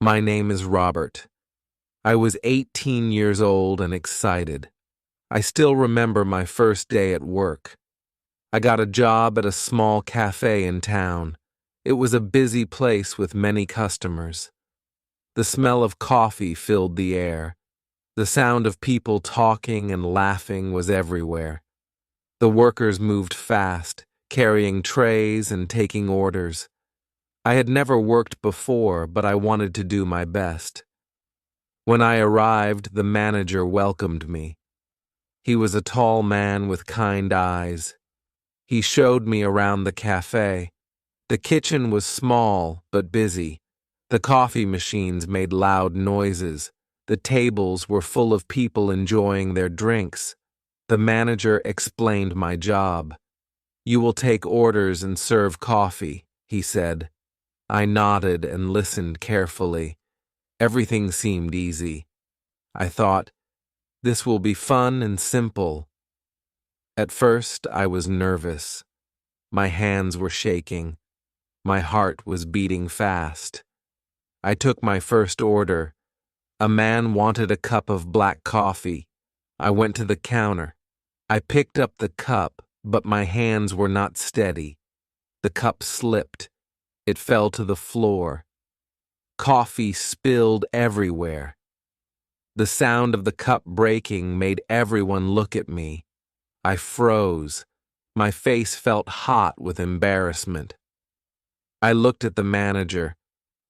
My name is Robert. I was 18 years old and excited. I still remember my first day at work. I got a job at a small cafe in town. It was a busy place with many customers. The smell of coffee filled the air. The sound of people talking and laughing was everywhere. The workers moved fast, carrying trays and taking orders. I had never worked before, but I wanted to do my best. When I arrived, the manager welcomed me. He was a tall man with kind eyes. He showed me around the cafe. The kitchen was small but busy. The coffee machines made loud noises. The tables were full of people enjoying their drinks. The manager explained my job. "You will take orders and serve coffee," he said. I nodded and listened carefully. Everything seemed easy. I thought, this will be fun and simple. At first, I was nervous. My hands were shaking. My heart was beating fast. I took my first order. A man wanted a cup of black coffee. I went to the counter. I picked up the cup, but my hands were not steady. The cup slipped. It fell to the floor. Coffee spilled everywhere. The sound of the cup breaking made everyone look at me. I froze. My face felt hot with embarrassment. I looked at the manager.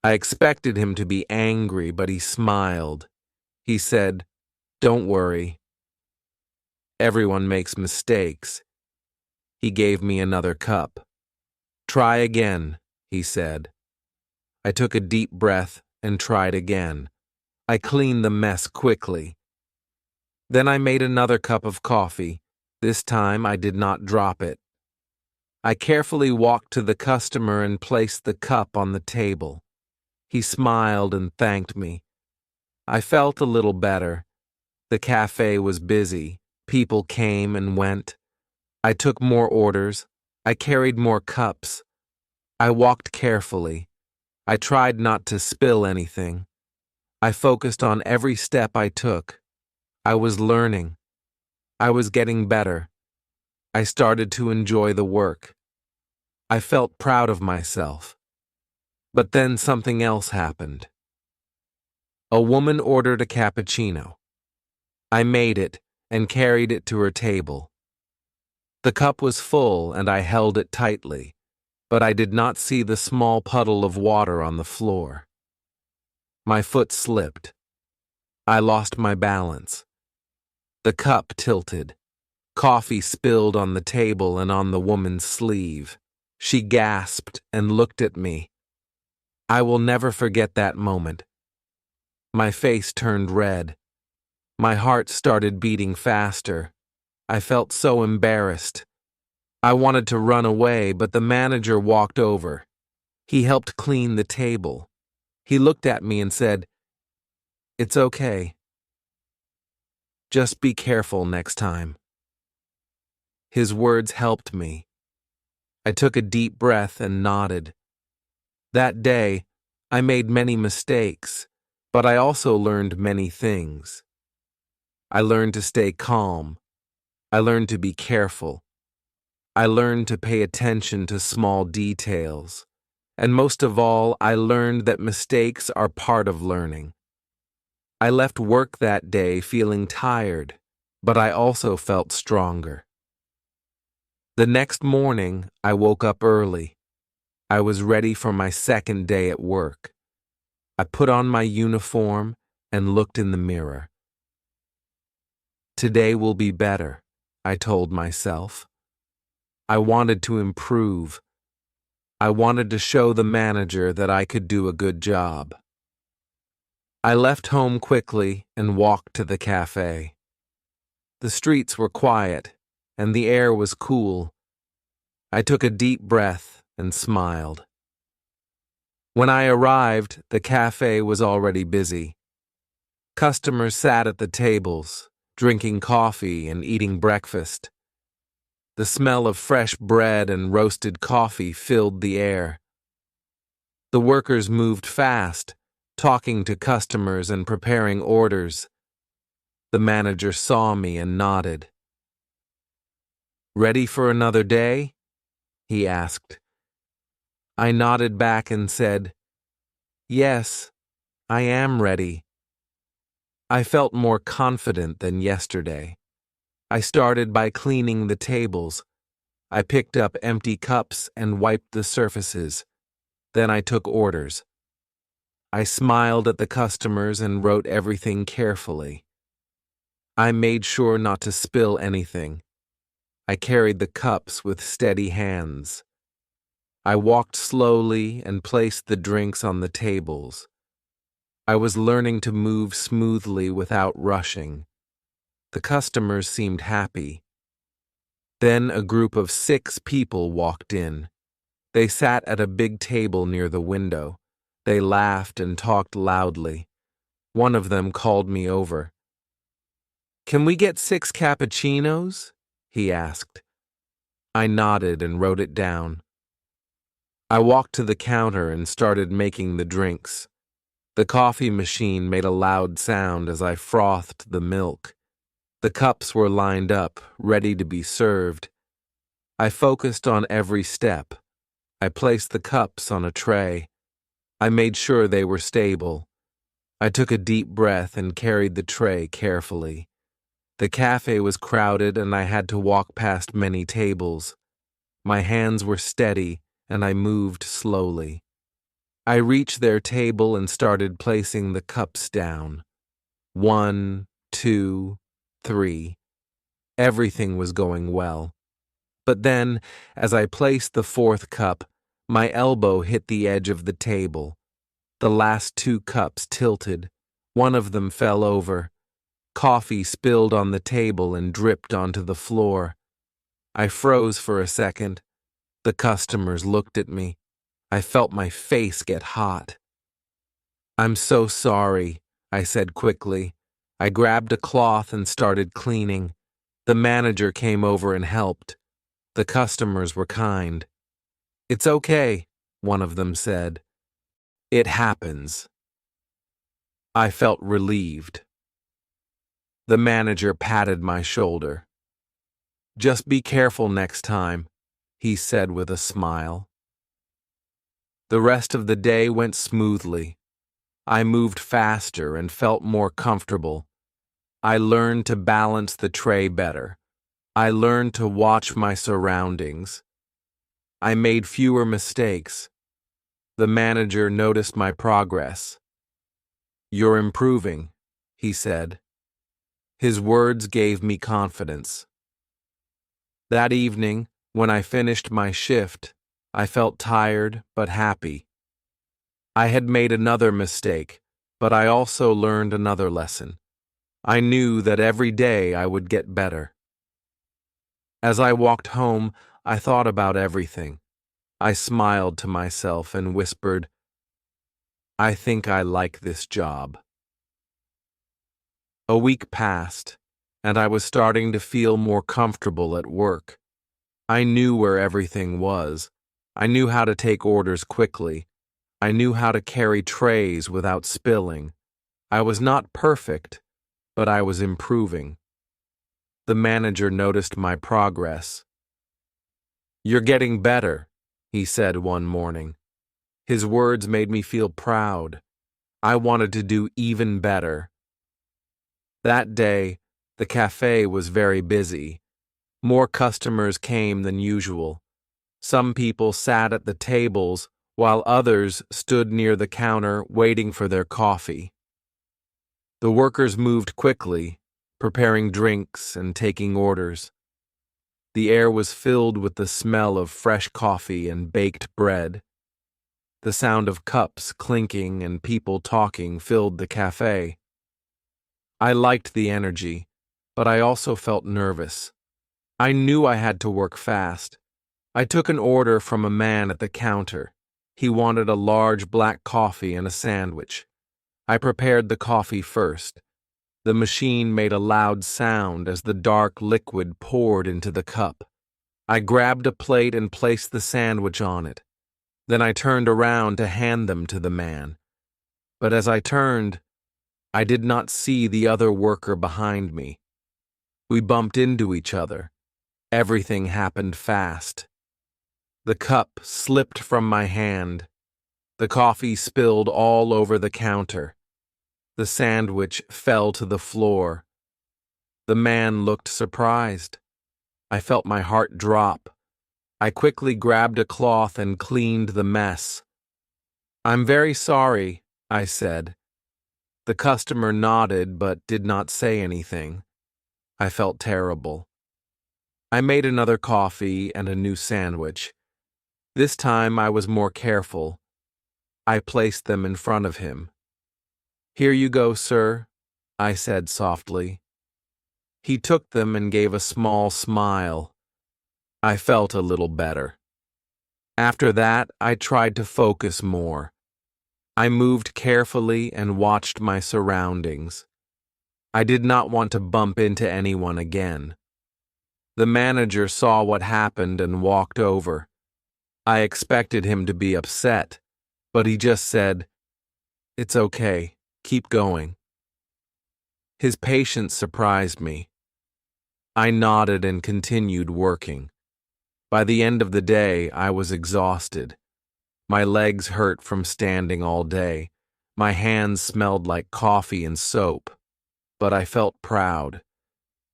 I expected him to be angry, but he smiled. He said, "Don't worry. Everyone makes mistakes." He gave me another cup. "Try again," he said. I took a deep breath and tried again. I cleaned the mess quickly. Then I made another cup of coffee. This time I did not drop it. I carefully walked to the customer and placed the cup on the table. He smiled and thanked me. I felt a little better. The cafe was busy. People came and went. I took more orders. I carried more cups. I walked carefully. I tried not to spill anything. I focused on every step I took. I was learning. I was getting better. I started to enjoy the work. I felt proud of myself. But then something else happened. A woman ordered a cappuccino. I made it and carried it to her table. The cup was full and I held it tightly, but I did not see the small puddle of water on the floor. My foot slipped. I lost my balance. The cup tilted. Coffee spilled on the table and on the woman's sleeve. She gasped and looked at me. I will never forget that moment. My face turned red. My heart started beating faster. I felt so embarrassed. I wanted to run away, but the manager walked over. He helped clean the table. He looked at me and said, "It's okay. Just be careful next time." His words helped me. I took a deep breath and nodded. That day, I made many mistakes, but I also learned many things. I learned to stay calm. I learned to be careful. I learned to pay attention to small details. And most of all, I learned that mistakes are part of learning. I left work that day feeling tired, but I also felt stronger. The next morning, I woke up early. I was ready for my second day at work. I put on my uniform and looked in the mirror. Today will be better, I told myself. I wanted to improve. I wanted to show the manager that I could do a good job. I left home quickly and walked to the cafe. The streets were quiet, and the air was cool. I took a deep breath and smiled. When I arrived, the cafe was already busy. Customers sat at the tables, drinking coffee and eating breakfast. The smell of fresh bread and roasted coffee filled the air. The workers moved fast, talking to customers and preparing orders. The manager saw me and nodded. "Ready for another day?" he asked. I nodded back and said, "Yes, I am ready." I felt more confident than yesterday. I started by cleaning the tables. I picked up empty cups and wiped the surfaces. Then I took orders. I smiled at the customers and wrote everything carefully. I made sure not to spill anything. I carried the cups with steady hands. I walked slowly and placed the drinks on the tables. I was learning to move smoothly without rushing. The customers seemed happy. Then a group of 6 people walked in. They sat at a big table near the window. They laughed and talked loudly. One of them called me over. "Can we get 6 cappuccinos?" he asked. I nodded and wrote it down. I walked to the counter and started making the drinks. The coffee machine made a loud sound as I frothed the milk. The cups were lined up, ready to be served. I focused on every step. I placed the cups on a tray. I made sure they were stable. I took a deep breath and carried the tray carefully. The cafe was crowded and I had to walk past many tables. My hands were steady and I moved slowly. I reached their table and started placing the cups down. 1, 2, 3. Everything was going well. But then, as I placed the 4th cup, my elbow hit the edge of the table. The last 2 cups tilted. One of them fell over. Coffee spilled on the table and dripped onto the floor. I froze for a second. The customers looked at me. I felt my face get hot. "I'm so sorry," I said quickly. I grabbed a cloth and started cleaning. The manager came over and helped. The customers were kind. "It's okay," one of them said. "It happens." I felt relieved. The manager patted my shoulder. "Just be careful next time," he said with a smile. The rest of the day went smoothly. I moved faster and felt more comfortable. I learned to balance the tray better. I learned to watch my surroundings. I made fewer mistakes. The manager noticed my progress. "You're improving," he said. His words gave me confidence. That evening, when I finished my shift, I felt tired but happy. I had made another mistake, but I also learned another lesson. I knew that every day I would get better. As I walked home, I thought about everything. I smiled to myself and whispered, "I think I like this job." A week passed, and I was starting to feel more comfortable at work. I knew where everything was. I knew how to take orders quickly. I knew how to carry trays without spilling. I was not perfect, but I was improving. The manager noticed my progress. "You're getting better," he said one morning. His words made me feel proud. I wanted to do even better. That day, the cafe was very busy. More customers came than usual. Some people sat at the tables, while others stood near the counter waiting for their coffee. The workers moved quickly, preparing drinks and taking orders. The air was filled with the smell of fresh coffee and baked bread. The sound of cups clinking and people talking filled the cafe. I liked the energy, but I also felt nervous. I knew I had to work fast. I took an order from a man at the counter. He wanted a large black coffee and a sandwich. I prepared the coffee first. The machine made a loud sound as the dark liquid poured into the cup. I grabbed a plate and placed the sandwich on it. Then I turned around to hand them to the man. But as I turned, I did not see the other worker behind me. We bumped into each other. Everything happened fast. The cup slipped from my hand. The coffee spilled all over the counter. The sandwich fell to the floor. The man looked surprised. I felt my heart drop. I quickly grabbed a cloth and cleaned the mess. "I'm very sorry," I said. The customer nodded but did not say anything. I felt terrible. I made another coffee and a new sandwich. This time I was more careful. I placed them in front of him. "Here you go, sir," I said softly. He took them and gave a small smile. I felt a little better. After that, I tried to focus more. I moved carefully and watched my surroundings. I did not want to bump into anyone again. The manager saw what happened and walked over. I expected him to be upset, but he just said, "It's okay, keep going." His patience surprised me. I nodded and continued working. By the end of the day, I was exhausted. My legs hurt from standing all day. My hands smelled like coffee and soap. But I felt proud.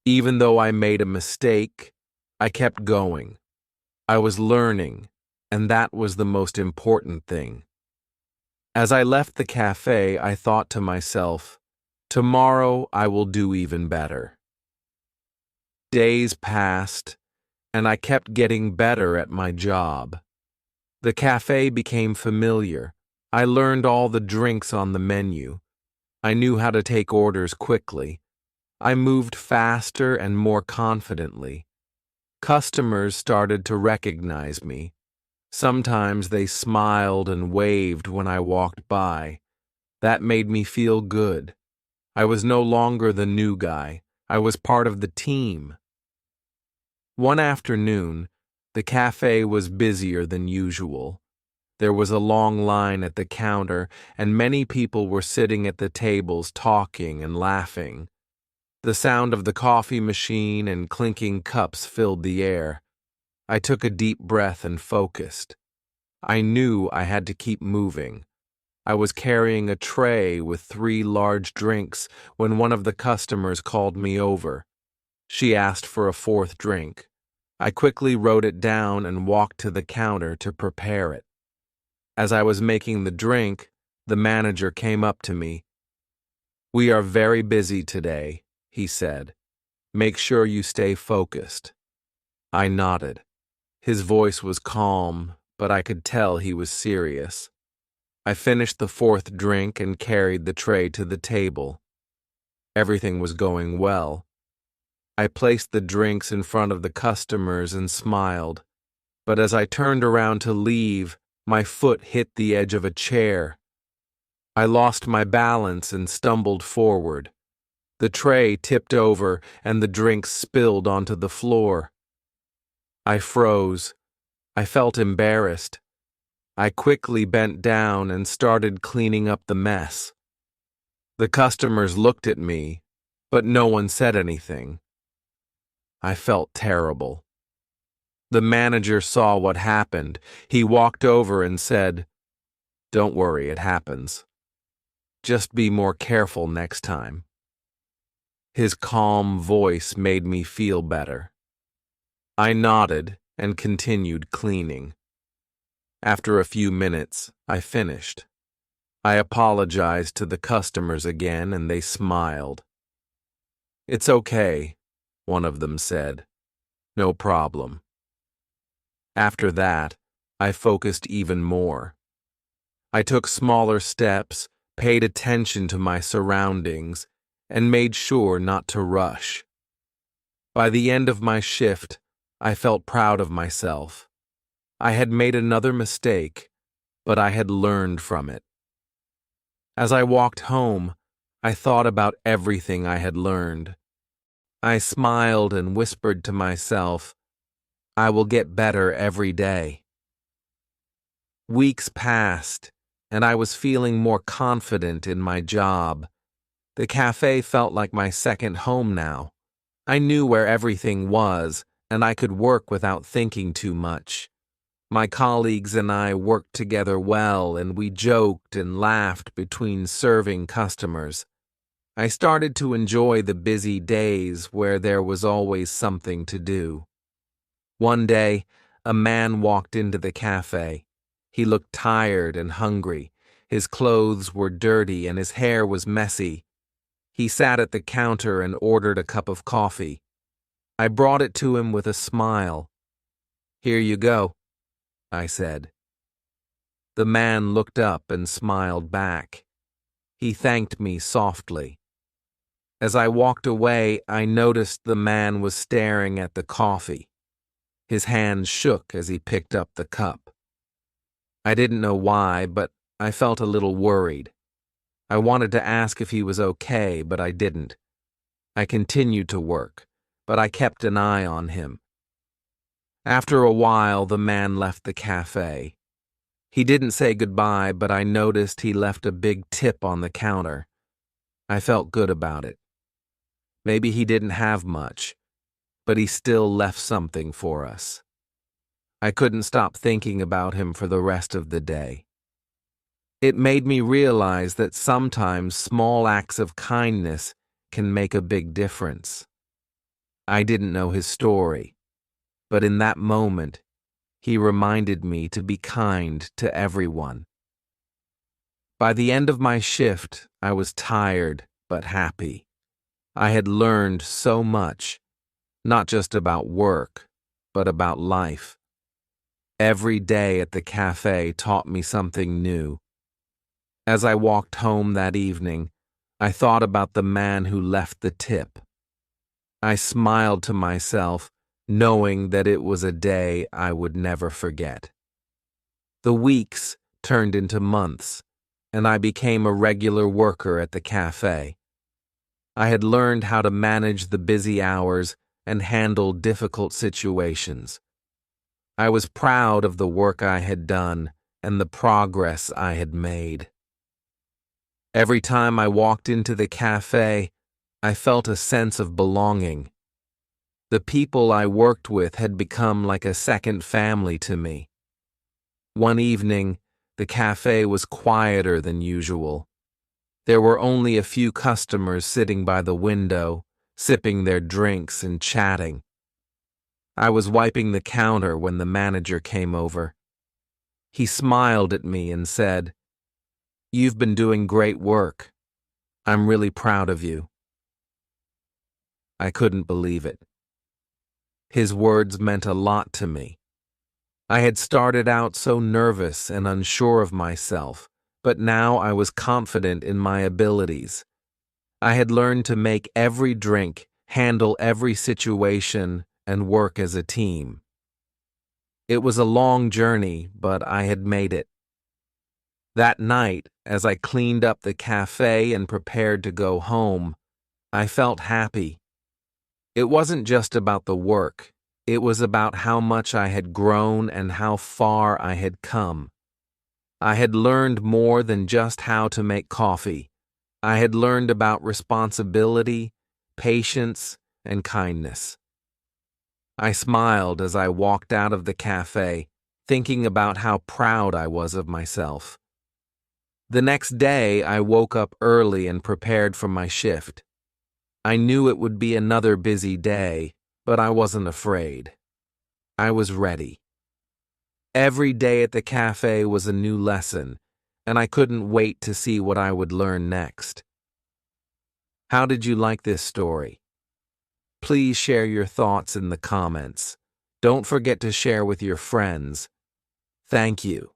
Even though I made a mistake, I kept going. I was learning, and that was the most important thing. As I left the cafe, I thought to myself, tomorrow I will do even better. Days passed, and I kept getting better at my job. The cafe became familiar. I learned all the drinks on the menu. I knew how to take orders quickly. I moved faster and more confidently. Customers started to recognize me. Sometimes they smiled and waved when I walked by. That made me feel good. I was no longer the new guy. I was part of the team. One afternoon, the cafe was busier than usual. There was a long line at the counter, and many people were sitting at the tables talking and laughing. The sound of the coffee machine and clinking cups filled the air. I took a deep breath and focused. I knew I had to keep moving. I was carrying a tray with 3 large drinks when one of the customers called me over. She asked for a 4th drink. I quickly wrote it down and walked to the counter to prepare it. As I was making the drink, the manager came up to me. "We are very busy today," he said. "Make sure you stay focused." I nodded. His voice was calm, but I could tell he was serious. I finished the 4th drink and carried the tray to the table. Everything was going well. I placed the drinks in front of the customers and smiled. But as I turned around to leave, my foot hit the edge of a chair. I lost my balance and stumbled forward. The tray tipped over and the drinks spilled onto the floor. I froze. I felt embarrassed. I quickly bent down and started cleaning up the mess. The customers looked at me, but no one said anything. I felt terrible. The manager saw what happened. He walked over and said, "Don't worry, it happens. Just be more careful next time." His calm voice made me feel better. I nodded and continued cleaning. After a few minutes, I finished. I apologized to the customers again, and they smiled. "It's okay," one of them said. "No problem." After that, I focused even more. I took smaller steps, paid attention to my surroundings, and made sure not to rush. By the end of my shift, I felt proud of myself. I had made another mistake, but I had learned from it. As I walked home, I thought about everything I had learned. I smiled and whispered to myself, "I will get better every day." Weeks passed, and I was feeling more confident in my job. The cafe felt like my second home now. I knew where everything was, and I could work without thinking too much. My colleagues and I worked together well, and we joked and laughed between serving customers. I started to enjoy the busy days where there was always something to do. One day, a man walked into the cafe. He looked tired and hungry. His clothes were dirty and his hair was messy. He sat at the counter and ordered a cup of coffee. I brought it to him with a smile. "Here you go," I said. The man looked up and smiled back. He thanked me softly. As I walked away, I noticed the man was staring at the coffee. His hand shook as he picked up the cup. I didn't know why, but I felt a little worried. I wanted to ask if he was okay, but I didn't. I continued to work, but I kept an eye on him. After a while, the man left the cafe. He didn't say goodbye, but I noticed he left a big tip on the counter. I felt good about it. Maybe he didn't have much, but he still left something for us. I couldn't stop thinking about him for the rest of the day. It made me realize that sometimes small acts of kindness can make a big difference. I didn't know his story, but in that moment, he reminded me to be kind to everyone. By the end of my shift, I was tired but happy. I had learned so much, not just about work, but about life. Every day at the cafe taught me something new. As I walked home that evening, I thought about the man who left the tip. I smiled to myself, knowing that it was a day I would never forget. The weeks turned into months, and I became a regular worker at the cafe. I had learned how to manage the busy hours and handle difficult situations. I was proud of the work I had done and the progress I had made. Every time I walked into the cafe, I felt a sense of belonging. The people I worked with had become like a second family to me. One evening, the cafe was quieter than usual. There were only a few customers sitting by the window, sipping their drinks and chatting. I was wiping the counter when the manager came over. He smiled at me and said, "You've been doing great work. I'm really proud of you." I couldn't believe it. His words meant a lot to me. I had started out so nervous and unsure of myself, but now I was confident in my abilities. I had learned to make every drink, handle every situation, and work as a team. It was a long journey, but I had made it. That night, as I cleaned up the cafe and prepared to go home, I felt happy. It wasn't just about the work. It was about how much I had grown and how far I had come. I had learned more than just how to make coffee. I had learned about responsibility, patience, and kindness. I smiled as I walked out of the cafe, thinking about how proud I was of myself. The next day, I woke up early and prepared for my shift. I knew it would be another busy day, but I wasn't afraid. I was ready. Every day at the cafe was a new lesson, and I couldn't wait to see what I would learn next. How did you like this story? Please share your thoughts in the comments. Don't forget to share with your friends. Thank you.